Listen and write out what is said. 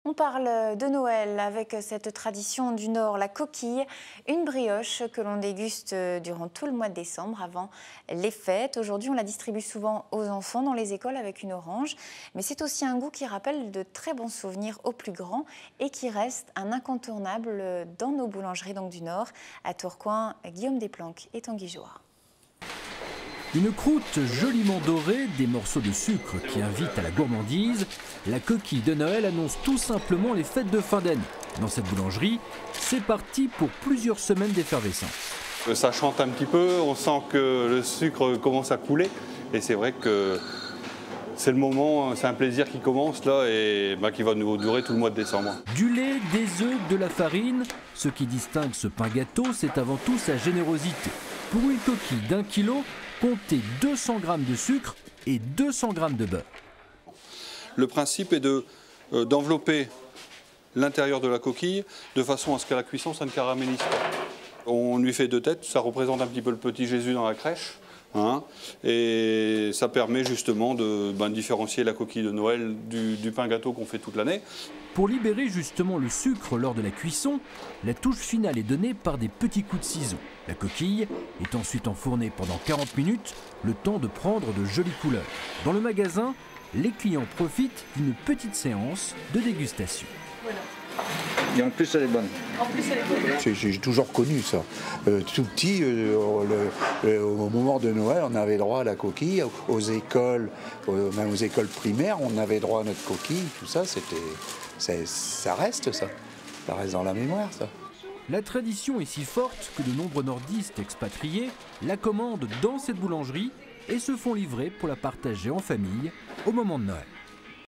On parle de Noël avec cette tradition du Nord, la coquille, une brioche que l'on déguste durant tout le mois de décembre avant les fêtes. Aujourd'hui, on la distribue souvent aux enfants dans les écoles avec une orange. Mais c'est aussi un goût qui rappelle de très bons souvenirs aux plus grands et qui reste un incontournable dans nos boulangeries donc du Nord. À Tourcoing, Guillaume Desplanques et Tanguy Joard. Une croûte joliment dorée, des morceaux de sucre qui invitent à la gourmandise, la coquille de Noël annonce tout simplement les fêtes de fin d'année. Dans cette boulangerie, c'est parti pour plusieurs semaines d'effervescence. Ça chante un petit peu, on sent que le sucre commence à couler et c'est vrai que c'est le moment, c'est un plaisir qui commence là et qui va nous durer tout le mois de décembre. Du lait, des œufs, de la farine, ce qui distingue ce pain gâteau, c'est avant tout sa générosité. Pour une coquille d'1 kilo, comptez 200 g de sucre et 200 g de beurre. Le principe est d'envelopper l'intérieur de la coquille de façon à ce qu'à la cuisson ça ne caramélise pas. On lui fait 2 têtes, ça représente un petit peu le petit Jésus dans la crèche. Et ça permet justement de différencier la coquille de Noël du pain gâteau qu'on fait toute l'année. Pour libérer justement le sucre lors de la cuisson, la touche finale est donnée par des petits coups de ciseaux. La coquille est ensuite enfournée pendant 40 minutes, le temps de prendre de jolies couleurs. Dans le magasin, les clients profitent d'une petite séance de dégustation. Voilà. Et en plus, elle est bonne. En plus, elle est bonne. J'ai toujours connu ça. Tout petit, au moment de Noël, on avait droit à la coquille. Aux écoles, même aux écoles primaires, on avait droit à notre coquille. Tout ça, ça reste ça. Ça reste dans la mémoire, ça. La tradition est si forte que de nombreux nordistes expatriés la commandent dans cette boulangerie et se font livrer pour la partager en famille au moment de Noël.